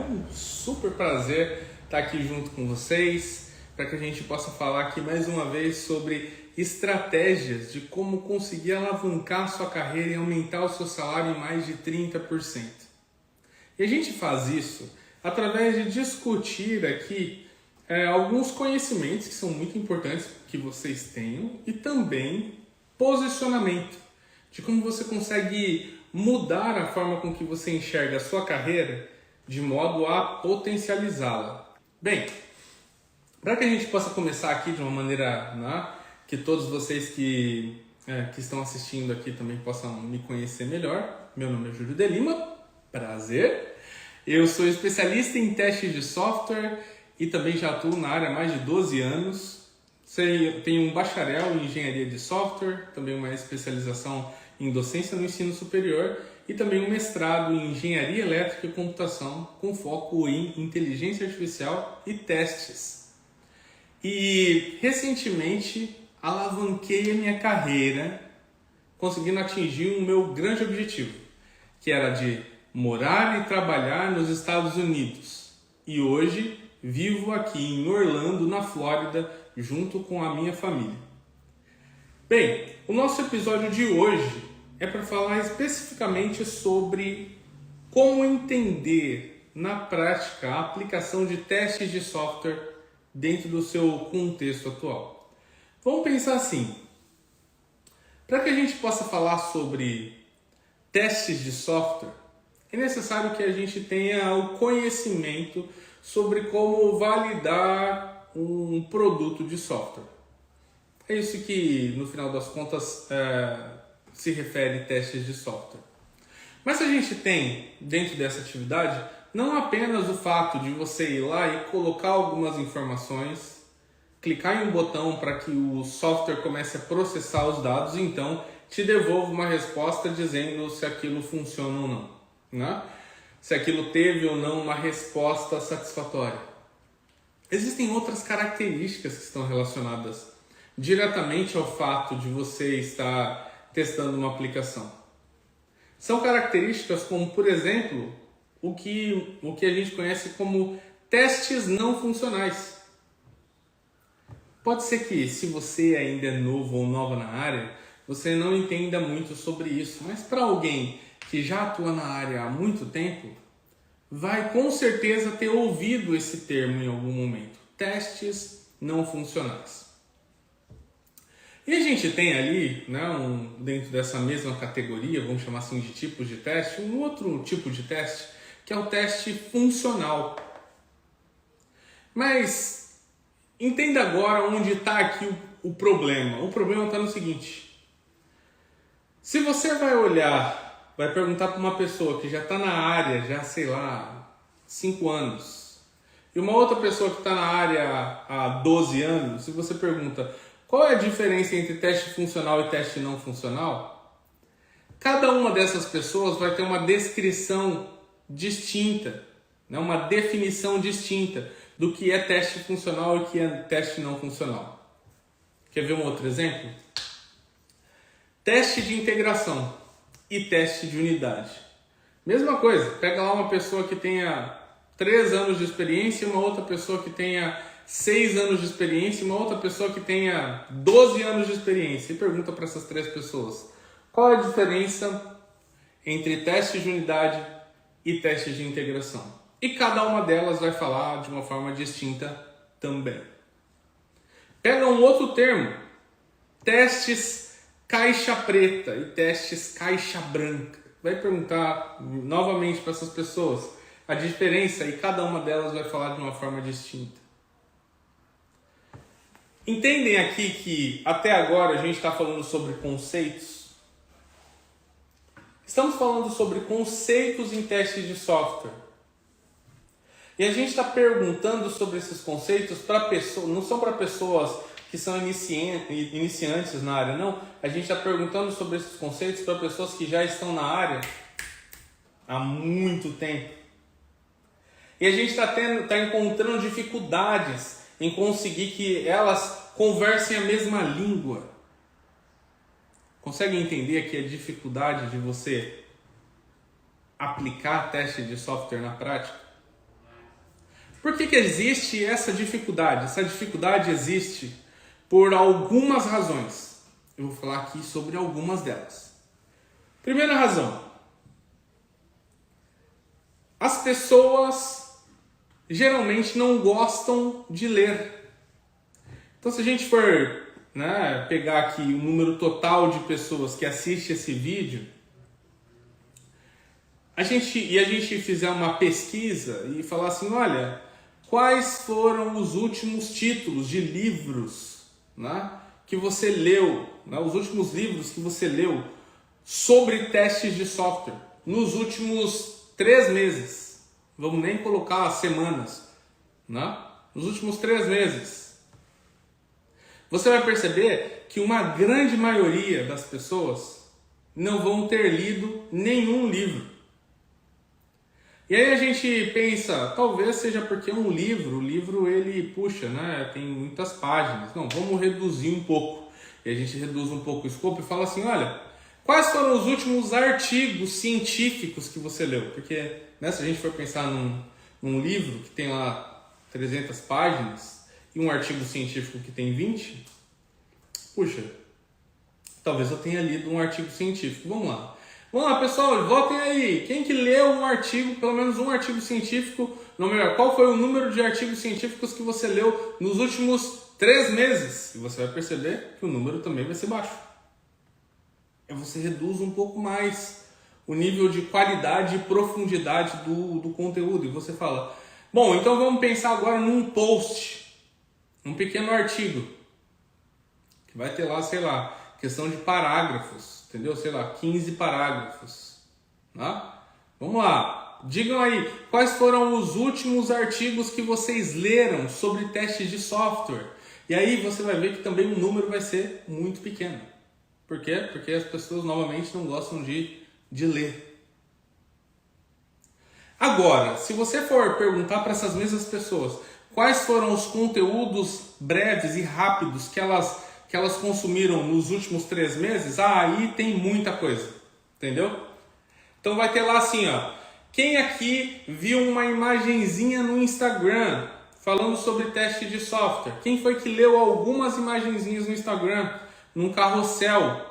um super prazer estar aqui junto com vocês, para que a gente possa falar aqui mais uma vez sobre estratégias de como conseguir alavancar a sua carreira e aumentar o seu salário em mais de 30%. E a gente faz isso através de discutir aqui alguns conhecimentos que são muito importantes que vocês tenham e também posicionamento, de como você consegue mudar a forma com que você enxerga a sua carreira de modo a potencializá-la. Bem, para que a gente possa começar aqui de uma maneira que todos vocês que estão assistindo aqui também possam me conhecer melhor, meu nome é Júlio de Lima, prazer. Eu sou especialista em testes de software e também já atuo na área há mais de 12 anos. Tenho um bacharel em engenharia de software, também uma especialização em docência no ensino superior e também um mestrado em engenharia elétrica e computação com foco em inteligência artificial e testes. E recentemente alavanquei a minha carreira conseguindo atingir o meu grande objetivo, que era de morar e trabalhar nos Estados Unidos. E hoje vivo aqui em Orlando, na Flórida, junto com a minha família. Bem, o nosso episódio de hoje é para falar especificamente sobre como entender na prática a aplicação de testes de software dentro do seu contexto atual. Vamos pensar assim, para que a gente possa falar sobre testes de software, é necessário que a gente tenha o conhecimento sobre como validar um produto de software. É isso que, no final das contas, se refere testes de software. Mas a gente tem, dentro dessa atividade, não apenas o fato de você ir lá e colocar algumas informações, clicar em um botão para que o software comece a processar os dados e então te devolva uma resposta dizendo se aquilo funciona ou não, né? Se aquilo teve ou não uma resposta satisfatória. Existem outras características que estão relacionadas diretamente ao fato de você estar testando uma aplicação. São características como, por exemplo, o que a gente conhece como testes não funcionais. Pode ser que, se você ainda é novo ou nova na área, você não entenda muito sobre isso, mas para alguém que já atua na área há muito tempo, vai com certeza ter ouvido esse termo em algum momento. Testes não funcionais. E a gente tem ali, dentro dessa mesma categoria, vamos chamar assim de tipos de teste, um outro tipo de teste, que é o teste funcional. Mas entenda agora onde está aqui o problema. O problema está no seguinte. Se você vai perguntar para uma pessoa que já está na área, 5 anos, e uma outra pessoa que está na área há 12 anos, se você pergunta qual é a diferença entre teste funcional e teste não funcional, cada uma dessas pessoas vai ter uma descrição distinta, uma definição distinta do que é teste funcional e o que é teste não funcional. Quer ver um outro exemplo? Teste de integração e teste de unidade. Mesma coisa, pega lá uma pessoa que tenha 3 anos de experiência e uma outra pessoa que tenha 6 anos de experiência e uma outra pessoa que tenha 12 anos de experiência e pergunta para essas 3 pessoas qual é a diferença entre teste de unidade e teste de integração. E cada uma delas vai falar de uma forma distinta também. Pega um outro termo, testes caixa preta e testes caixa branca. Vai perguntar novamente para essas pessoas a diferença e cada uma delas vai falar de uma forma distinta. Entendem aqui que até agora a gente está falando sobre conceitos? Estamos falando sobre conceitos em testes de software. E a gente está perguntando sobre esses conceitos para pessoas, não são para pessoas que são iniciantes na área, não. A gente está perguntando sobre esses conceitos para pessoas que já estão na área há muito tempo. E a gente está encontrando dificuldades em conseguir que elas conversem a mesma língua. Consegue entender aqui a dificuldade de você aplicar teste de software na prática? Por que existe essa dificuldade? Essa dificuldade existe por algumas razões. Eu vou falar aqui sobre algumas delas. Primeira razão. As pessoas geralmente não gostam de ler. Então, se a gente for, pegar aqui o número total de pessoas que assistem esse vídeo, a gente fizer uma pesquisa e falar assim, olha, quais foram os últimos títulos de livros, que você leu, os últimos livros que você leu sobre testes de software nos últimos 3 meses. Vamos nem colocar semanas, nos últimos 3 meses. Você vai perceber que uma grande maioria das pessoas não vão ter lido nenhum livro. E aí a gente pensa, talvez seja porque o livro ele puxa, tem muitas páginas. Não, vamos reduzir um pouco. E a gente reduz um pouco o escopo e fala assim, olha, quais foram os últimos artigos científicos que você leu? Porque se a gente for pensar num livro que tem lá 300 páginas e um artigo científico que tem 20, puxa, talvez eu tenha lido um artigo científico. Vamos lá, pessoal, votem aí. Quem que leu um artigo, pelo menos um artigo científico, não melhor, qual foi o número de artigos científicos que você leu nos últimos 3 meses? E você vai perceber que o número também vai ser baixo. Aí você reduz um pouco mais o nível de qualidade e profundidade do conteúdo. E você fala, bom, então vamos pensar agora num post, um pequeno artigo, que vai ter lá, sei lá, questão de parágrafos, entendeu? Sei lá, 15 parágrafos. Vamos lá, digam aí, quais foram os últimos artigos que vocês leram sobre testes de software? E aí você vai ver que também o número vai ser muito pequeno. Por quê? Porque as pessoas novamente não gostam de ler. Agora, se você for perguntar para essas mesmas pessoas quais foram os conteúdos breves e rápidos que elas consumiram nos últimos 3 meses, aí tem muita coisa, entendeu? Então vai ter lá assim, quem aqui viu uma imagenzinha no Instagram falando sobre teste de software? Quem foi que leu algumas imagenzinhas no Instagram, num carrossel,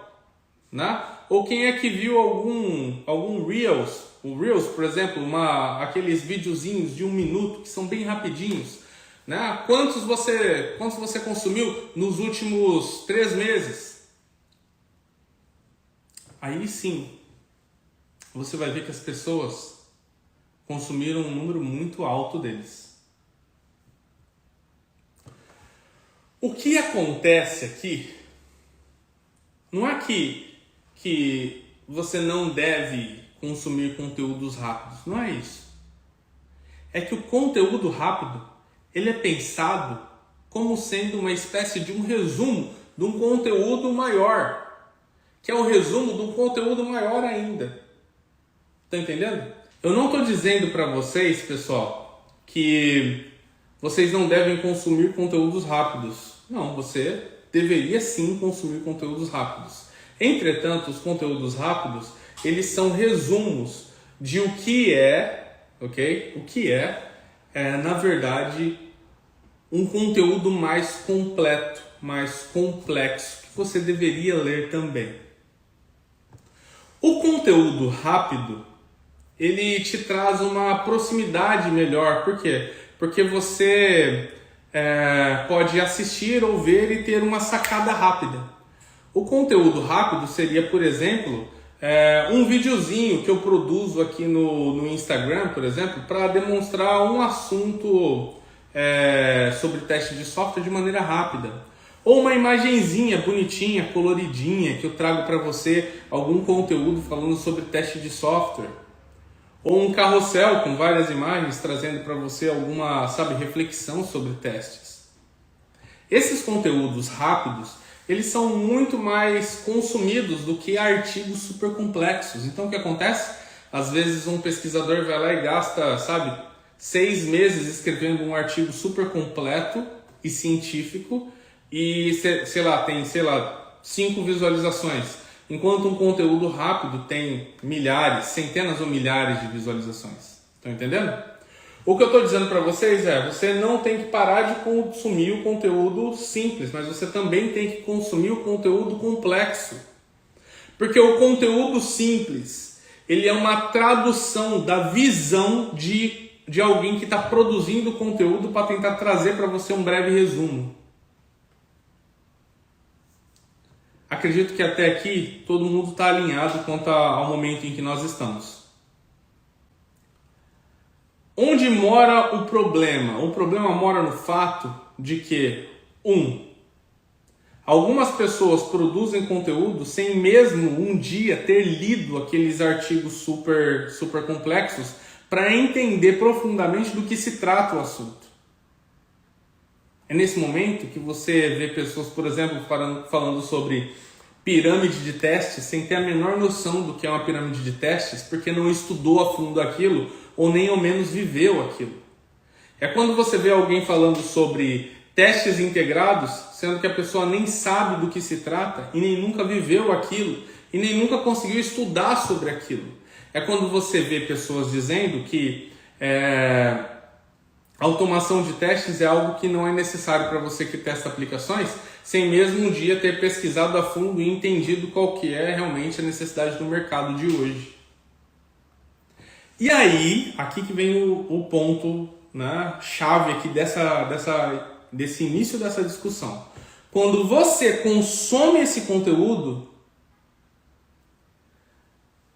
Ou quem é que viu algum Reels, o Reels, por exemplo, aqueles videozinhos de 1 minuto que são bem rapidinhos, Quantos você consumiu nos últimos 3 meses? Aí sim, você vai ver que as pessoas consumiram um número muito alto deles. O que acontece aqui não é que você não deve consumir conteúdos rápidos, não é isso. É que o conteúdo rápido ele é pensado como sendo uma espécie de um resumo de um conteúdo maior, que é um resumo de um conteúdo maior ainda. Tá entendendo? Eu não estou dizendo para vocês, pessoal, que vocês não devem consumir conteúdos rápidos. Não, você deveria sim consumir conteúdos rápidos. Entretanto, os conteúdos rápidos, eles são resumos de o que é, ok? O que na verdade, um conteúdo mais completo, mais complexo, que você deveria ler também. O conteúdo rápido, ele te traz uma proximidade melhor. Por quê? Porque você pode assistir ou ver e ter uma sacada rápida. O conteúdo rápido seria, por exemplo, um videozinho que eu produzo aqui no Instagram, por exemplo, para demonstrar um assunto sobre teste de software de maneira rápida. Ou uma imagenzinha bonitinha, coloridinha, que eu trago para você algum conteúdo falando sobre teste de software. Ou um carrossel com várias imagens trazendo para você alguma, reflexão sobre testes. Esses conteúdos rápidos, eles são muito mais consumidos do que artigos super complexos. Então o que acontece? Às vezes um pesquisador vai lá e gasta, 6 meses escrevendo um artigo super completo e científico e, tem 5 visualizações. Enquanto um conteúdo rápido tem milhares, centenas ou milhares de visualizações. Estão entendendo? O que eu estou dizendo para vocês é, você não tem que parar de consumir o conteúdo simples, mas você também tem que consumir o conteúdo complexo. Porque o conteúdo simples, ele é uma tradução da visão de alguém que está produzindo conteúdo para tentar trazer para você um breve resumo. Acredito que até aqui todo mundo está alinhado quanto ao momento em que nós estamos. Onde mora o problema? O problema mora no fato de que, algumas pessoas produzem conteúdo sem mesmo um dia ter lido aqueles artigos super complexos para entender profundamente do que se trata o assunto. É nesse momento que você vê pessoas, por exemplo, falando sobre pirâmide de testes sem ter a menor noção do que é uma pirâmide de testes, porque não estudou a fundo aquilo ou nem ao menos viveu aquilo. É quando você vê alguém falando sobre testes integrados, sendo que a pessoa nem sabe do que se trata e nem nunca viveu aquilo e nem nunca conseguiu estudar sobre aquilo. É quando você vê pessoas dizendo que automação de testes é algo que não é necessário para você que testa aplicações, sem mesmo um dia ter pesquisado a fundo e entendido qual que é realmente a necessidade do mercado de hoje. E aí, aqui que vem o ponto, né, chave aqui desse início dessa discussão. Quando você consome esse conteúdo,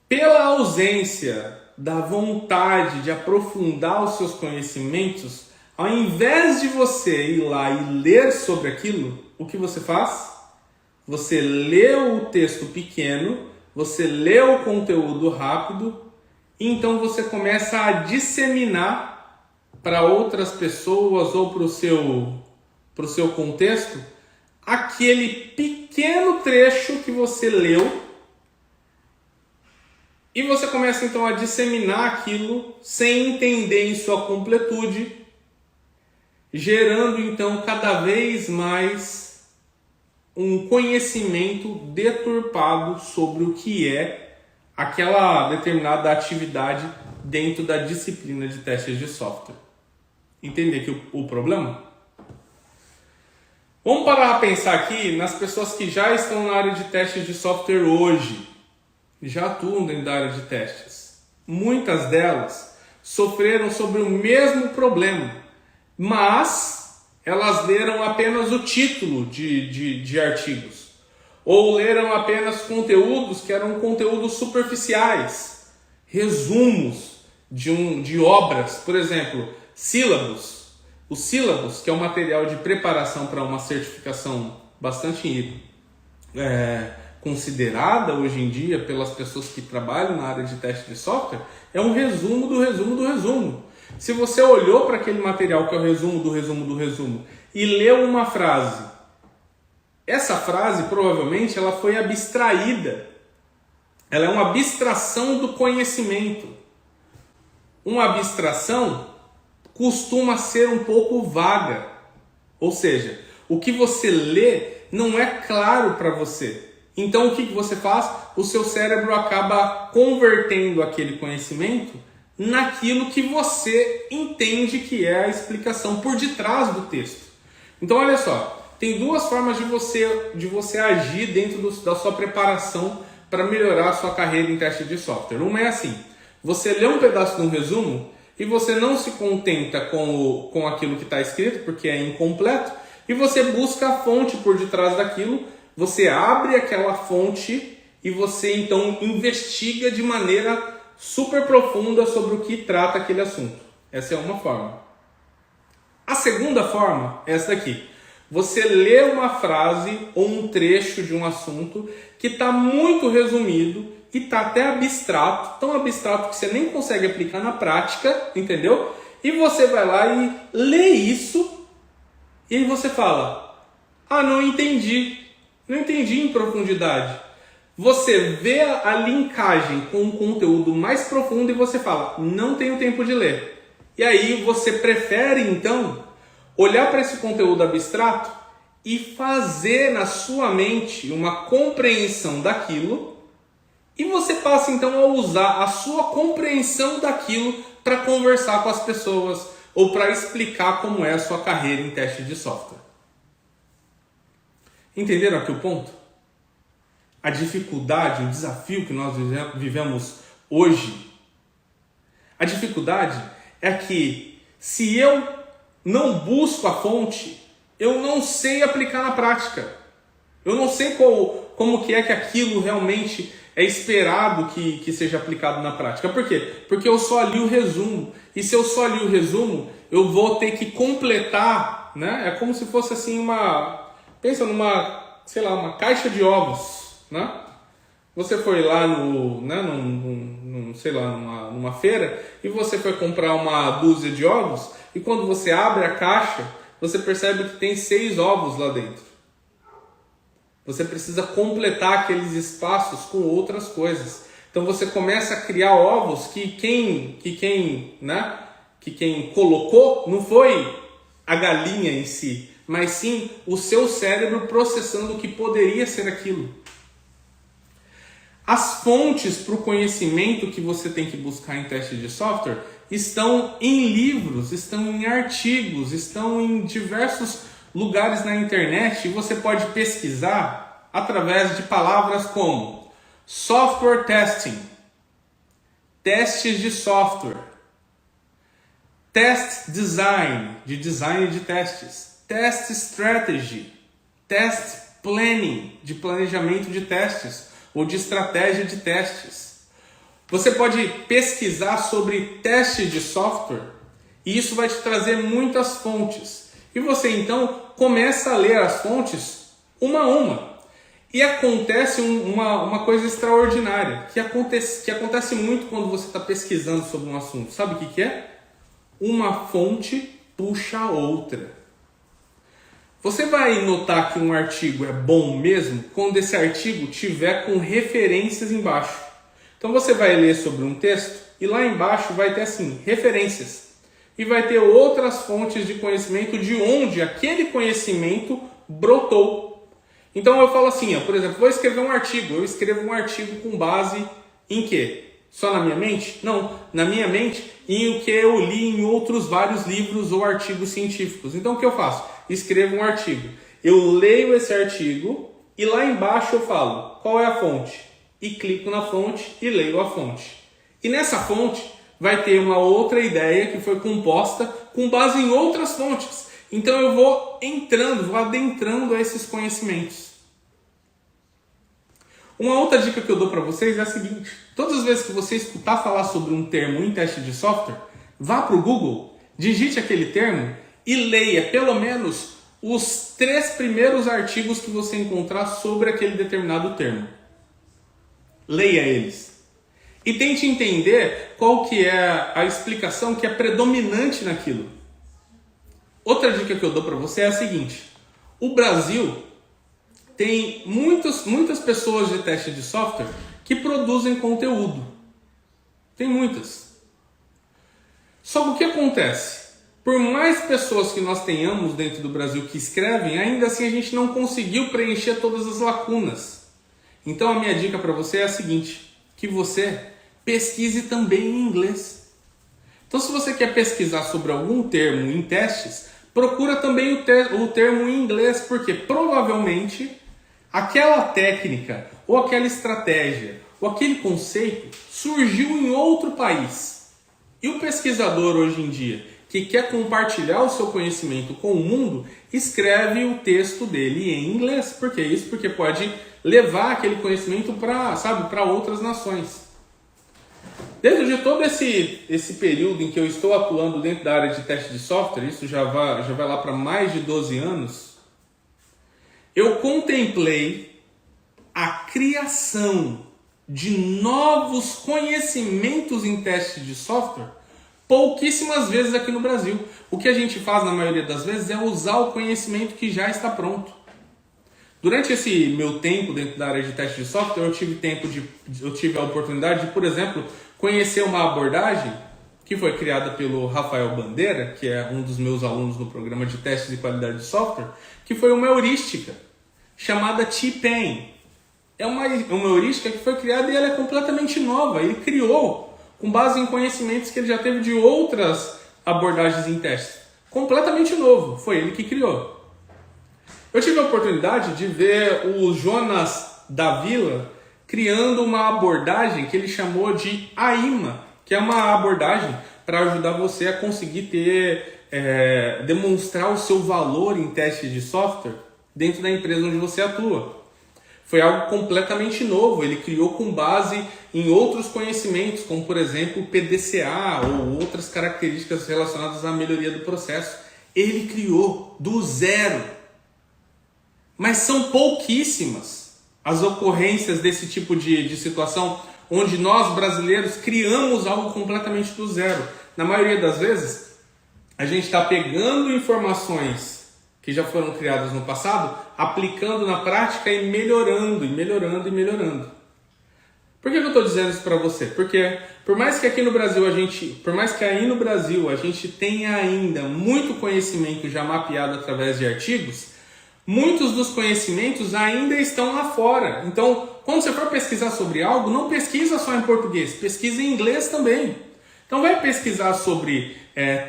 pela ausência da vontade de aprofundar os seus conhecimentos, ao invés de você ir lá e ler sobre aquilo, o que você faz? Você lê o texto pequeno, você lê o conteúdo rápido, e então você começa a disseminar para outras pessoas ou para o seu contexto aquele pequeno trecho que você leu. E você começa então a disseminar aquilo sem entender em sua completude, gerando então cada vez mais um conhecimento deturpado sobre o que é aquela determinada atividade dentro da disciplina de testes de software. Entender que o problema? Vamos parar a pensar aqui nas pessoas que já estão na área de testes de software hoje. Já atuam dentro da área de testes. Muitas delas sofreram sobre o mesmo problema, mas elas leram apenas o título de artigos, ou leram apenas conteúdos que eram conteúdos superficiais, resumos de obras, por exemplo, sílabos. O sílabus, que é um material de preparação para uma certificação bastante considerada hoje em dia pelas pessoas que trabalham na área de teste de software, é um resumo do resumo do resumo. Se você olhou para aquele material que é o resumo do resumo do resumo e leu uma frase, essa frase provavelmente ela foi abstraída. Ela é uma abstração do conhecimento. Uma abstração costuma ser um pouco vaga. Ou seja, o que você lê não é claro para você. Então o que você faz? O seu cérebro acaba convertendo aquele conhecimento naquilo que você entende que é a explicação por detrás do texto. Então olha só, tem duas formas de você agir dentro da sua preparação para melhorar a sua carreira em teste de software. Uma é assim, você lê um pedaço de um resumo e você não se contenta com aquilo que está escrito, porque é incompleto, e você busca a fonte por detrás daquilo. Você abre aquela fonte e você então investiga de maneira super profunda sobre o que trata aquele assunto. Essa é uma forma. A segunda forma é essa daqui. Você lê uma frase ou um trecho de um assunto que está muito resumido e está até abstrato, tão abstrato que você nem consegue aplicar na prática, entendeu? E você vai lá e lê isso e aí você fala, não entendi. Não entendi em profundidade. Você vê a linkagem com um conteúdo mais profundo e você fala, não tenho tempo de ler. E aí você prefere então olhar para esse conteúdo abstrato e fazer na sua mente uma compreensão daquilo, e você passa então a usar a sua compreensão daquilo para conversar com as pessoas ou para explicar como é a sua carreira em teste de software. Entenderam aqui o ponto? A dificuldade, o desafio que nós vivemos hoje. A dificuldade é que se eu não busco a fonte, eu não sei aplicar na prática. Eu não sei como que é que aquilo realmente é esperado que seja aplicado na prática. Por quê? Porque eu só li o resumo. E se eu só li o resumo, eu vou ter que completar, né? É como se fosse assim pensa numa, sei lá, uma caixa de ovos, né? Você foi lá numa feira e você foi comprar uma dúzia de ovos e quando você abre a caixa, você percebe que tem 6 ovos lá dentro. Você precisa completar aqueles espaços com outras coisas. Então você começa a criar ovos que quem colocou não foi a galinha em si, mas sim o seu cérebro processando o que poderia ser aquilo. As fontes para o conhecimento que você tem que buscar em teste de software estão em livros, estão em artigos, estão em diversos lugares na internet e você pode pesquisar através de palavras como software testing, testes de software, test design, de design de testes, test strategy, test planning, de planejamento de testes ou de estratégia de testes. Você pode pesquisar sobre testes de software e isso vai te trazer muitas fontes. E você então começa a ler as fontes uma a uma. E acontece uma coisa extraordinária, que acontece muito quando você está pesquisando sobre um assunto. Sabe o que é? Uma fonte puxa a outra. Você vai notar que um artigo é bom mesmo quando esse artigo tiver com referências embaixo. Então você vai ler sobre um texto e lá embaixo vai ter assim, referências. E vai ter outras fontes de conhecimento de onde aquele conhecimento brotou. Então eu falo assim, por exemplo, vou escrever um artigo. Eu escrevo um artigo com base em quê? Só na minha mente? Não, na minha mente em o que eu li em outros vários livros ou artigos científicos. Então o que eu faço? Escrevo um artigo. Eu leio esse artigo e lá embaixo eu falo qual é a fonte. E clico na fonte e leio a fonte. E nessa fonte vai ter uma outra ideia que foi composta com base em outras fontes. Então eu vou adentrando a esses conhecimentos. Uma outra dica que eu dou para vocês é a seguinte. Todas as vezes que você escutar falar sobre um termo em teste de software, vá para o Google, digite aquele termo e leia pelo menos os 3 primeiros artigos que você encontrar sobre aquele determinado termo. Leia eles. E tente entender qual que é a explicação que é predominante naquilo. Outra dica que eu dou para você é a seguinte. O Brasil tem muitas pessoas de teste de software que produzem conteúdo. Tem muitas. Só que o que acontece? Por mais pessoas que nós tenhamos dentro do Brasil que escrevem, ainda assim a gente não conseguiu preencher todas as lacunas. Então a minha dica para você é a seguinte, que você pesquise também em inglês. Então se você quer pesquisar sobre algum termo em testes, procura também o termo em inglês, porque provavelmente aquela técnica, ou aquela estratégia, ou aquele conceito surgiu em outro país. E o pesquisador hoje em dia, que quer compartilhar o seu conhecimento com o mundo, escreve o texto dele em inglês. Por que isso? Porque pode levar aquele conhecimento para outras nações. Dentro de todo esse período em que eu estou atuando dentro da área de teste de software, isso já vai lá para mais de 12 anos, eu contemplei a criação de novos conhecimentos em teste de software pouquíssimas vezes aqui no Brasil. O que a gente faz na maioria das vezes é usar o conhecimento que já está pronto. Durante esse meu tempo dentro da área de teste de software, eu tive a oportunidade de, por exemplo, conhecer uma abordagem que foi criada pelo Rafael Bandeira, que é um dos meus alunos no programa de testes de qualidade de software, que foi uma heurística chamada T-Pain. É uma heurística que foi criada e ela é completamente nova. Ele criou com base em conhecimentos que ele já teve de outras abordagens em testes. Completamente novo, foi ele que criou. Eu tive a oportunidade de ver o Jonas Davila criando uma abordagem que ele chamou de AIMA, que é uma abordagem para ajudar você a conseguir demonstrar o seu valor em testes de software dentro da empresa onde você atua. Foi algo completamente novo, ele criou com base em outros conhecimentos, como por exemplo o PDCA ou outras características relacionadas à melhoria do processo. Ele criou do zero. Mas são pouquíssimas as ocorrências desse tipo de situação, onde nós brasileiros criamos algo completamente do zero. Na maioria das vezes, a gente está pegando informações que já foram criadas no passado, aplicando na prática e melhorando, e melhorando, e melhorando. Por que eu estou dizendo isso para você? Porque por mais que aí no Brasil a gente tenha ainda muito conhecimento já mapeado através de artigos, muitos dos conhecimentos ainda estão lá fora. Então, quando você for pesquisar sobre algo, não pesquisa só em português, pesquisa em inglês também. Então vai pesquisar sobre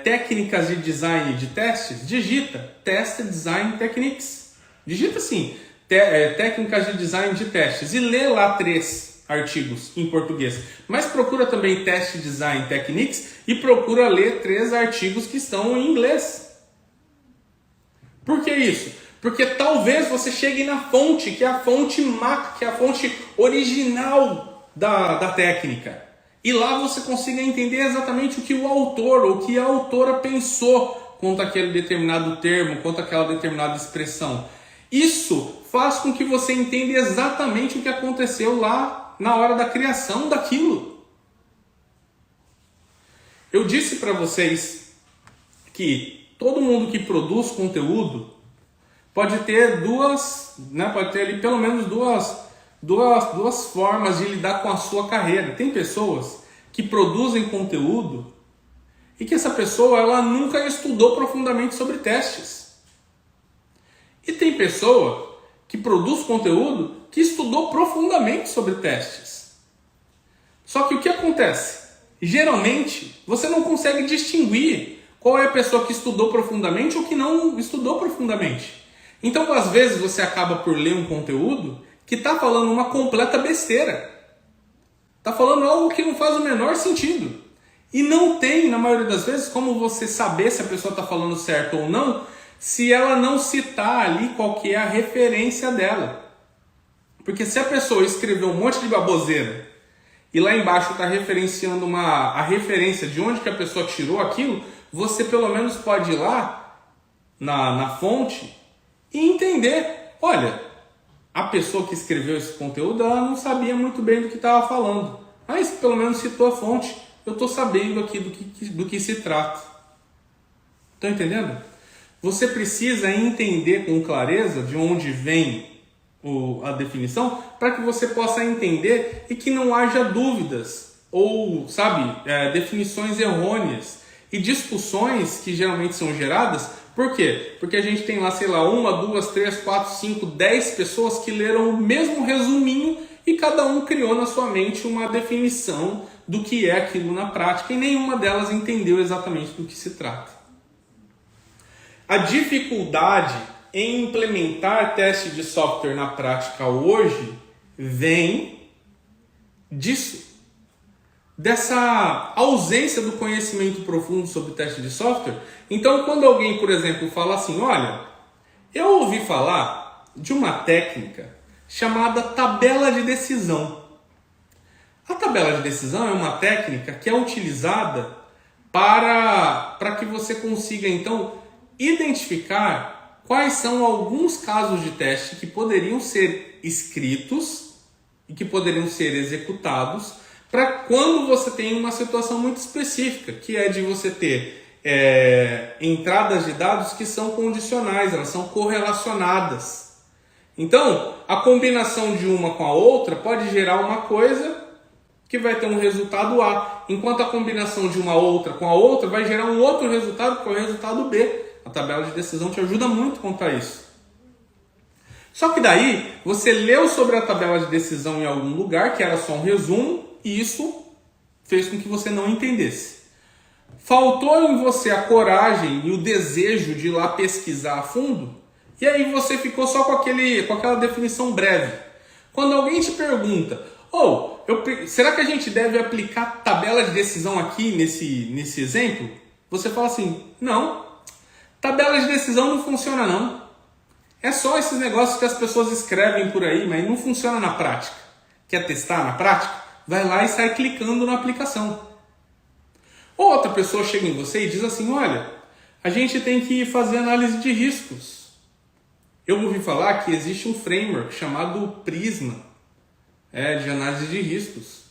técnicas de design de testes, digita Test Design Techniques. Digita assim, técnicas de design de testes e lê lá 3 artigos em português. Mas procura também Test Design Techniques e procura ler 3 artigos que estão em inglês. Por que isso? Porque talvez você chegue na fonte, que é a fonte que é a fonte original da técnica. E lá você consiga entender exatamente o que o autor ou o que a autora pensou quanto aquele determinado termo, quanto aquela determinada expressão. Isso faz com que você entenda exatamente o que aconteceu lá na hora da criação daquilo. Eu disse para vocês que todo mundo que produz conteúdo pode ter ali pelo menos duas formas de lidar com a sua carreira. Tem pessoas que produzem conteúdo e que essa pessoa ela nunca estudou profundamente sobre testes. E tem pessoa que produz conteúdo que estudou profundamente sobre testes. Só que o que acontece? Geralmente, você não consegue distinguir qual é a pessoa que estudou profundamente ou que não estudou profundamente. Então, às vezes, você acaba por ler um conteúdo que está falando uma completa besteira. Está falando algo que não faz o menor sentido. E não tem, na maioria das vezes, como você saber se a pessoa está falando certo ou não, se ela não citar ali qual que é a referência dela. Porque se a pessoa escreveu um monte de baboseira e lá embaixo está referenciando a referência de onde que a pessoa tirou aquilo, você pelo menos pode ir lá na fonte e entender, olha, a pessoa que escreveu esse conteúdo, ela não sabia muito bem do que estava falando, mas pelo menos citou a fonte, eu estou sabendo aqui do que se trata. Estão entendendo? Você precisa entender com clareza de onde vem a definição, para que você possa entender e que não haja dúvidas, ou, definições errôneas e discussões que geralmente são geradas. Por quê? Porque a gente tem lá, 1, 2, 3, 4, 5, 10 pessoas que leram o mesmo resuminho e cada um criou na sua mente uma definição do que é aquilo na prática e nenhuma delas entendeu exatamente do que se trata. A dificuldade em implementar teste de software na prática hoje vem disso. Dessa ausência do conhecimento profundo sobre teste de software. Então, quando alguém, por exemplo, fala assim, olha, eu ouvi falar de uma técnica chamada tabela de decisão. A tabela de decisão é uma técnica que é utilizada para que você consiga, então, identificar quais são alguns casos de teste que poderiam ser escritos e que poderiam ser executados para quando você tem uma situação muito específica, que é de você ter entradas de dados que são condicionais, elas são correlacionadas. Então, a combinação de uma com a outra pode gerar uma coisa que vai ter um resultado A, enquanto a combinação de uma outra com a outra vai gerar um outro resultado, que é o resultado B. A tabela de decisão te ajuda muito quanto a isso. Só que daí, você leu sobre a tabela de decisão em algum lugar, que era só um resumo, e isso fez com que você não entendesse. Faltou em você a coragem e o desejo de ir lá pesquisar a fundo, e aí você ficou só com aquela definição breve. Quando alguém te pergunta, será que a gente deve aplicar tabela de decisão aqui nesse exemplo? Você fala assim, não, tabela de decisão não funciona não. É só esses negócios que as pessoas escrevem por aí, mas não funciona na prática. Quer testar na prática? Vai lá e sai clicando na aplicação. Ou outra pessoa chega em você e diz assim, olha, a gente tem que fazer análise de riscos. Eu ouvi falar que existe um framework chamado Prisma, de análise de riscos.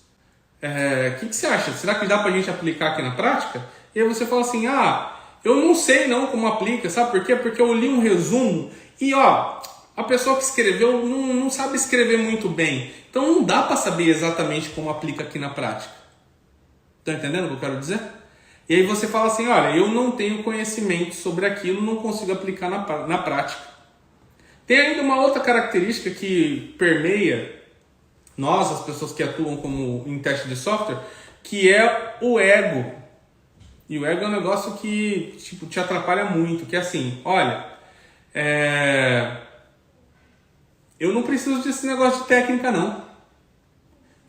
O que você acha? Será que dá pra gente aplicar aqui na prática? E aí você fala assim, eu não sei não como aplica, sabe por quê? Porque eu li um resumo e a pessoa que escreveu não sabe escrever muito bem. Então não dá para saber exatamente como aplica aqui na prática. Tá entendendo o que eu quero dizer? E aí você fala assim, olha, eu não tenho conhecimento sobre aquilo, não consigo aplicar na prática. Tem ainda uma outra característica que permeia nós, as pessoas que atuam como em teste de software, que é o ego. E o ego é um negócio que te atrapalha muito, que é assim, olha, eu não preciso desse negócio de técnica não.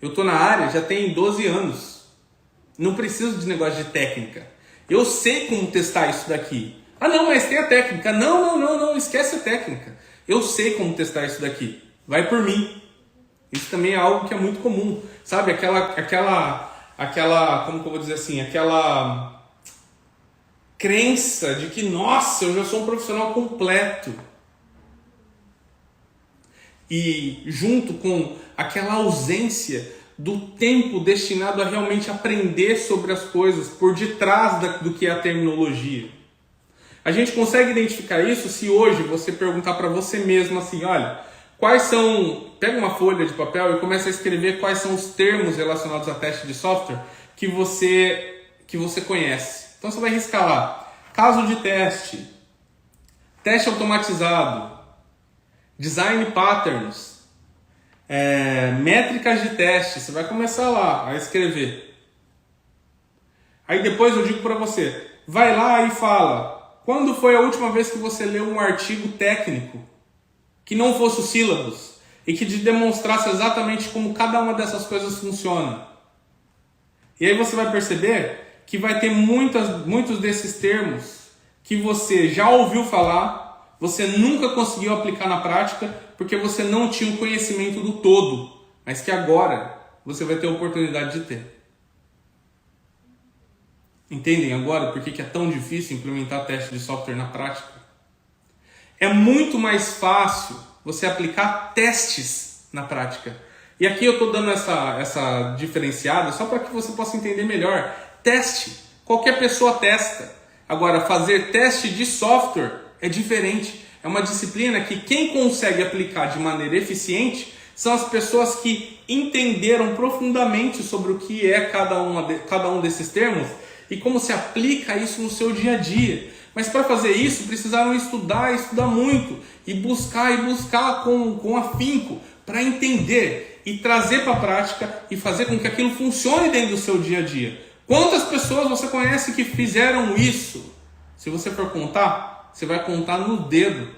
Eu tô na área já tem 12 anos. Não preciso de negócio de técnica. Eu sei como testar isso daqui. Não, mas tem a técnica. Não, esquece a técnica. Eu sei como testar isso daqui. Vai por mim. Isso também é algo que é muito comum. Sabe, aquela como que eu vou dizer assim, aquela crença de que, nossa, eu já sou um profissional completo. E junto com aquela ausência do tempo destinado a realmente aprender sobre as coisas por detrás do que é a terminologia. A gente consegue identificar isso se hoje você perguntar para você mesmo assim, olha, pega uma folha de papel e começa a escrever quais são os termos relacionados a teste de software que você conhece. Então você vai riscar lá, caso de teste, teste automatizado, design patterns, métricas de teste. Você vai começar lá a escrever. Aí depois eu digo para você, vai lá e fala, quando foi a última vez que você leu um artigo técnico que não fosse o sílabus e que te demonstrasse exatamente como cada uma dessas coisas funciona? E aí você vai perceber que vai ter muitos desses termos que você já ouviu falar, você nunca conseguiu aplicar na prática porque você não tinha o conhecimento do todo, mas que agora você vai ter a oportunidade de ter. Entendem agora por que é tão difícil implementar teste de software na prática? É muito mais fácil você aplicar testes na prática. E aqui eu estou dando essa diferenciada só para que você possa entender melhor. Teste. Qualquer pessoa testa. Agora, fazer teste de software é diferente. É uma disciplina que quem consegue aplicar de maneira eficiente são as pessoas que entenderam profundamente sobre o que é cada um desses termos e como se aplica isso no seu dia a dia. Mas para fazer isso, precisaram estudar muito e buscar com afinco para entender e trazer para a prática e fazer com que aquilo funcione dentro do seu dia a dia. Quantas pessoas você conhece que fizeram isso? Se você for contar, você vai contar no dedo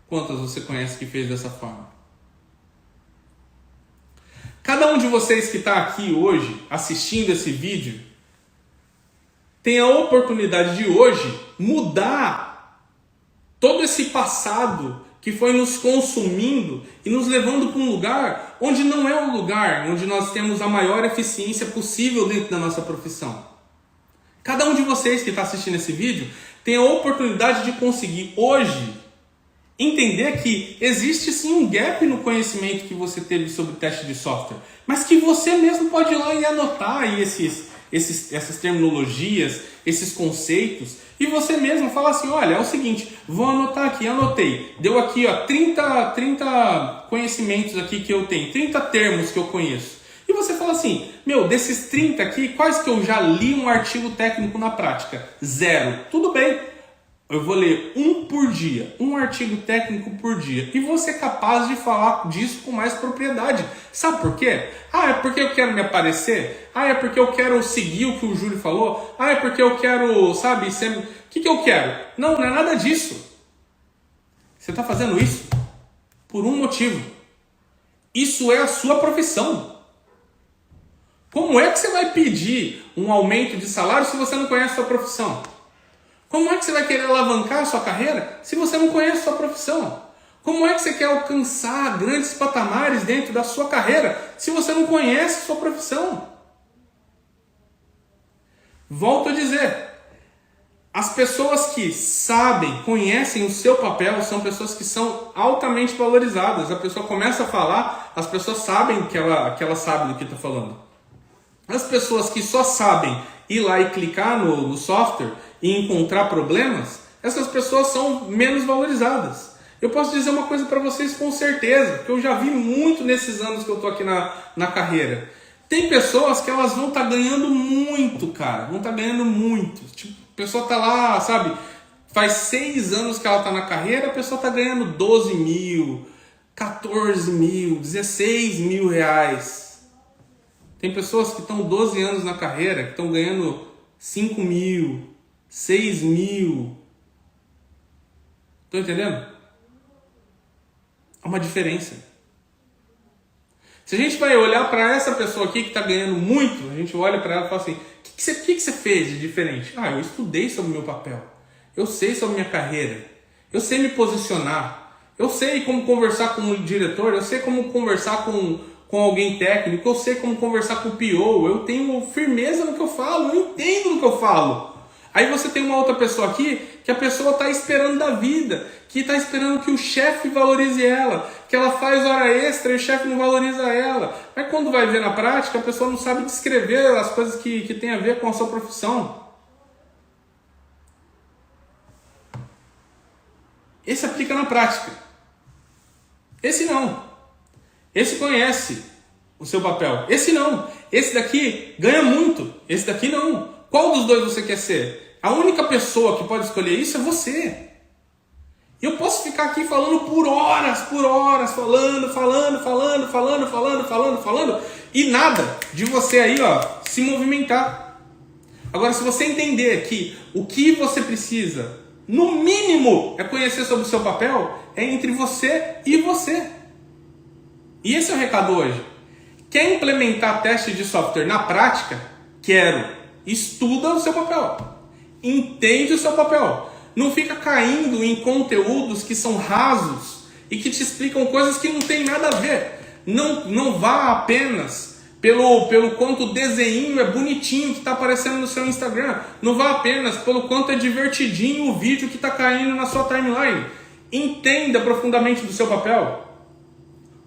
quantas você conhece que fez dessa forma. Cada um de vocês que está aqui hoje assistindo esse vídeo tem a oportunidade de hoje mudar todo esse passado que foi nos consumindo e nos levando para um lugar onde não é um lugar onde nós temos a maior eficiência possível dentro da nossa profissão. Cada um de vocês que está assistindo esse vídeo tem a oportunidade de conseguir hoje entender que existe sim um gap no conhecimento que você teve sobre teste de software, mas que você mesmo pode ir lá e anotar aí essas terminologias, esses conceitos, e você mesmo fala assim, olha, é o seguinte, vou anotar aqui, anotei, deu aqui 30 conhecimentos aqui que eu tenho, 30 termos que eu conheço. E você fala assim, desses 30 aqui, quais que eu já li um artigo técnico na prática? 0. Tudo bem. eu vou ler um por dia, um artigo técnico por dia, e vou ser capaz de falar disso com mais propriedade. Sabe por quê? Ah, é porque eu quero me aparecer? Ah, é porque eu quero seguir o que o Júlio falou? Ah, é porque eu quero, sabe, ser... O que eu quero? Não, não é nada disso. Você está fazendo isso por um motivo. Isso é a sua profissão. Como é que você vai pedir um aumento de salário se você não conhece a sua profissão? Como é que você vai querer alavancar a sua carreira se você não conhece a sua profissão? Como é que você quer alcançar grandes patamares dentro da sua carreira se você não conhece a sua profissão? Volto a dizer, as pessoas que sabem, conhecem o seu papel, são pessoas que são altamente valorizadas. A pessoa começa a falar, as pessoas sabem que ela sabe do que está falando. As pessoas que só sabem ir lá e clicar no software e encontrar problemas, essas pessoas são menos valorizadas. Eu posso dizer uma coisa para vocês com certeza, que eu já vi muito nesses anos que eu estou aqui na carreira. Tem pessoas que elas vão estar ganhando muito, cara. Vão estar ganhando muito. Tipo, a pessoa está lá, sabe? Faz 6 anos que ela está na carreira, a pessoa está ganhando 12 mil, 14 mil, 16 mil reais. Tem pessoas que estão 12 anos na carreira, que estão ganhando 5 mil, 6 mil. Estão entendendo? Há uma diferença. Se a gente vai olhar para essa pessoa aqui que está ganhando muito, a gente olha para ela e fala assim, o que você fez de diferente? Ah, eu estudei sobre o meu papel. Eu sei sobre a minha carreira. Eu sei me posicionar. Eu sei como conversar com o diretor. Eu sei como conversar com alguém técnico. Eu sei como conversar com o PO. Eu tenho firmeza no que eu falo. Eu entendo no que eu falo. Aí você tem uma outra pessoa aqui que a pessoa está esperando da vida, que está esperando que o chefe valorize ela, que ela faz hora extra e o chefe não valoriza ela. Mas quando vai ver na prática, a pessoa não sabe descrever as coisas que tem a ver com a sua profissão. Esse aplica na prática. Esse não. Esse conhece o seu papel. Esse não. Esse daqui ganha muito. Esse daqui não. Qual dos dois você quer ser? A única pessoa que pode escolher isso é você. Eu posso ficar aqui falando por horas, falando, e nada de você aí, ó, se movimentar. Agora, se você entender que o que você precisa, no mínimo, é conhecer sobre o seu papel, é entre você e você. E esse é o recado hoje. Quer implementar teste de software na prática? Quero. Estuda o seu papel. Entende o seu papel. Não fica caindo em conteúdos que são rasos e que te explicam coisas que não tem nada a ver. Não vá apenas pelo quanto o desenho é bonitinho que está aparecendo no seu Instagram. Não vá apenas pelo quanto é divertidinho o vídeo que está caindo na sua timeline. Entenda profundamente do seu papel.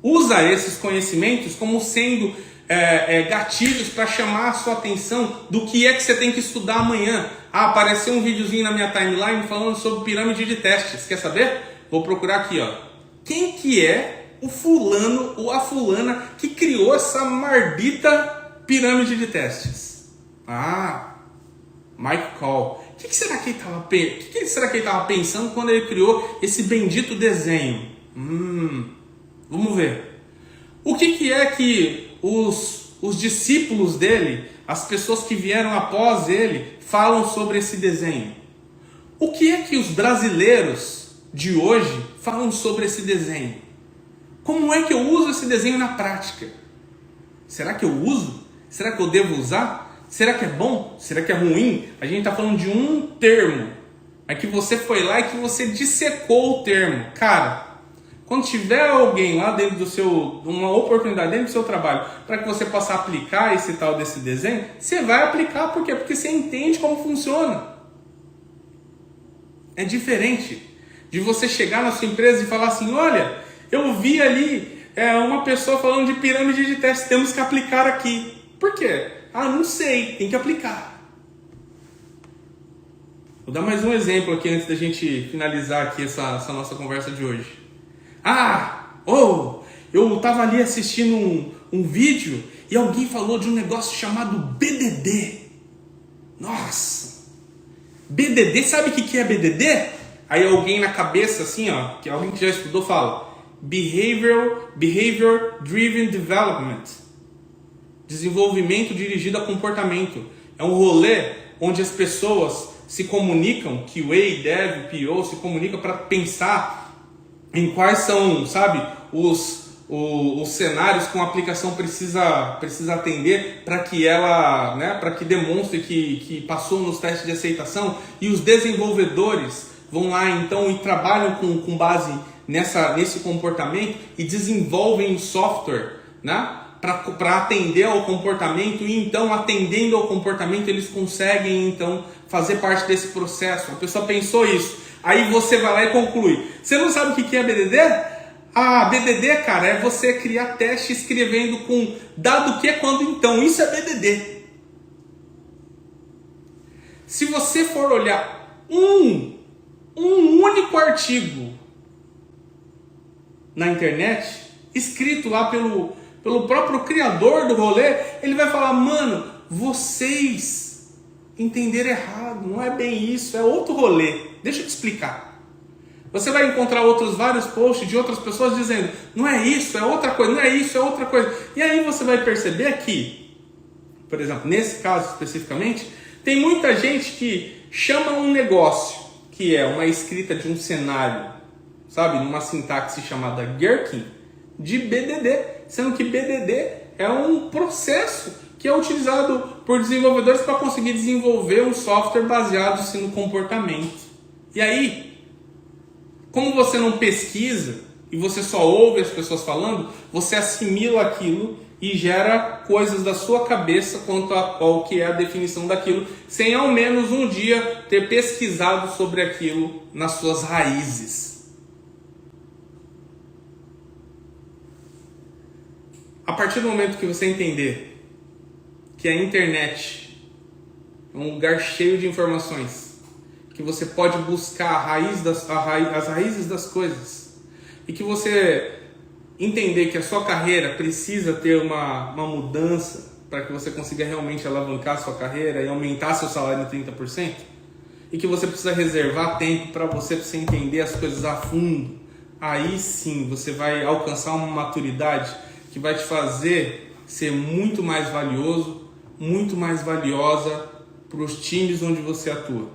Usa esses conhecimentos como sendo gatilhos para chamar a sua atenção do que é que você tem que estudar amanhã. Ah, apareceu um videozinho na minha timeline falando sobre pirâmide de testes. Quer saber? Vou procurar aqui, ó. Quem que é o fulano ou a fulana que criou essa mardita pirâmide de testes? Ah, Mike Call. O que será que ele estava pensando quando ele criou esse bendito desenho? Vamos ver. O que é que os discípulos dele, as pessoas que vieram após ele, falam sobre esse desenho? O que é que os brasileiros de hoje falam sobre esse desenho? Como é que eu uso esse desenho na prática? Será que eu uso? Será que eu devo usar? Será que é bom? Será que é ruim? A gente está falando de um termo. É que você foi lá e que você dissecou o termo. Cara, quando tiver alguém lá dentro uma oportunidade dentro do seu trabalho para que você possa aplicar esse tal desse desenho, você vai aplicar. Por quê? Porque você entende como funciona. É diferente de você chegar na sua empresa e falar assim, olha, eu vi ali uma pessoa falando de pirâmide de testes, temos que aplicar aqui. Por quê? Ah, não sei, tem que aplicar. Vou dar mais um exemplo aqui antes da gente finalizar aqui essa nossa conversa de hoje. Eu estava ali assistindo um vídeo e alguém falou de um negócio chamado BDD. Nossa! BDD, sabe o que é BDD? Aí alguém na cabeça, assim, ó, que alguém que já estudou fala, Behavior Driven Development. Desenvolvimento dirigido a comportamento. É um rolê onde as pessoas se comunicam, QA, Dev, PO, se comunicam para pensar em quais são, sabe, os cenários que uma aplicação precisa atender para que ela, né, para que demonstre que passou nos testes de aceitação, e os desenvolvedores vão lá então e trabalham com base nesse comportamento e desenvolvem um software, né, para atender ao comportamento, e então atendendo ao comportamento eles conseguem então fazer parte desse processo. A pessoa pensou isso, aí você vai lá e conclui. Você não sabe o que é BDD? Ah, BDD, cara, é você criar teste escrevendo com dado que, quando, então. Isso é BDD. Se você for olhar um único artigo na internet, escrito lá pelo próprio criador do rolê, ele vai falar, mano, vocês entenderam errado, não é bem isso, é outro rolê. Deixa eu te explicar. Você vai encontrar vários posts de outras pessoas dizendo, não é isso, é outra coisa, não é isso, é outra coisa. E aí você vai perceber que, por exemplo, nesse caso especificamente, tem muita gente que chama um negócio, que é uma escrita de um cenário, sabe, numa sintaxe chamada Gherkin, de BDD, sendo que BDD é um processo que é utilizado por desenvolvedores para conseguir desenvolver um software baseado sim, no comportamento. E aí, como você não pesquisa e você só ouve as pessoas falando, você assimila aquilo e gera coisas da sua cabeça quanto ao que é a definição daquilo, sem ao menos um dia ter pesquisado sobre aquilo nas suas raízes. A partir do momento que você entender que a internet é um lugar cheio de informações, que você pode buscar as raízes das coisas, e que você entender que a sua carreira precisa ter uma mudança para que você consiga realmente alavancar a sua carreira e aumentar seu salário em 30%, e que você precisa reservar tempo para você entender as coisas a fundo, aí sim você vai alcançar uma maturidade que vai te fazer ser muito mais valioso, muito mais valiosa para os times onde você atua.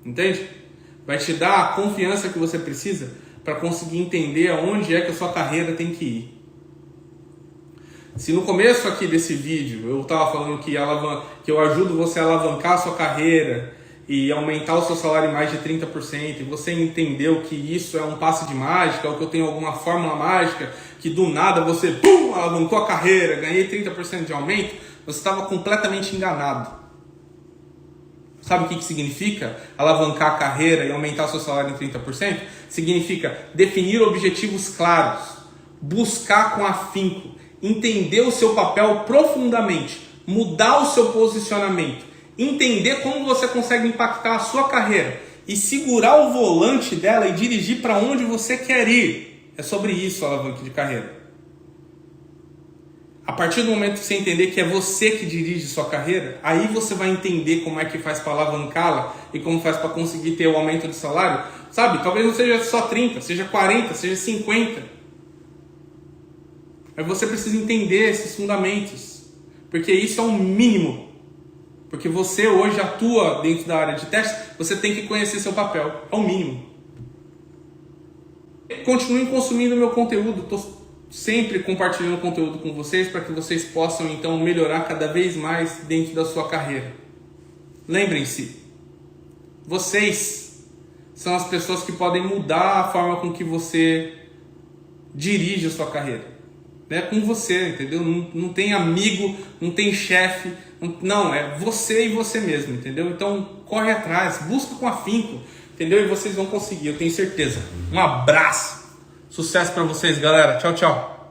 Entende? Vai te dar a confiança que você precisa para conseguir entender aonde é que a sua carreira tem que ir. Se no começo aqui desse vídeo eu estava falando que eu ajudo você a alavancar a sua carreira e aumentar o seu salário em mais de 30%, e você entendeu que isso é um passe de mágica, ou que eu tenho alguma fórmula mágica, que do nada você alavancou a carreira, ganhei 30% de aumento, você estava completamente enganado. Sabe o que significa alavancar a carreira e aumentar seu salário em 30%? Significa definir objetivos claros, buscar com afinco, entender o seu papel profundamente, mudar o seu posicionamento, entender como você consegue impactar a sua carreira e segurar o volante dela e dirigir para onde você quer ir. É sobre isso o alavanque de carreira. A partir do momento que você entender que é você que dirige sua carreira, aí você vai entender como é que faz para alavancá-la e como faz para conseguir ter o aumento de salário. Sabe, talvez não seja só 30, seja 40, seja 50. Aí você precisa entender esses fundamentos, porque isso é um mínimo. Porque você hoje atua dentro da área de teste, você tem que conhecer seu papel, é o mínimo. Continuem consumindo meu conteúdo, estou sempre compartilhando conteúdo com vocês para que vocês possam então melhorar cada vez mais dentro da sua carreira. Lembrem-se, vocês são as pessoas que podem mudar a forma com que você dirige a sua carreira. É com você, entendeu? Não tem amigo, não tem chefe, não, é você e você mesmo, entendeu? Então corre atrás, busca com afinco, entendeu? E vocês vão conseguir, eu tenho certeza. Um abraço! Sucesso para vocês, galera. Tchau, tchau.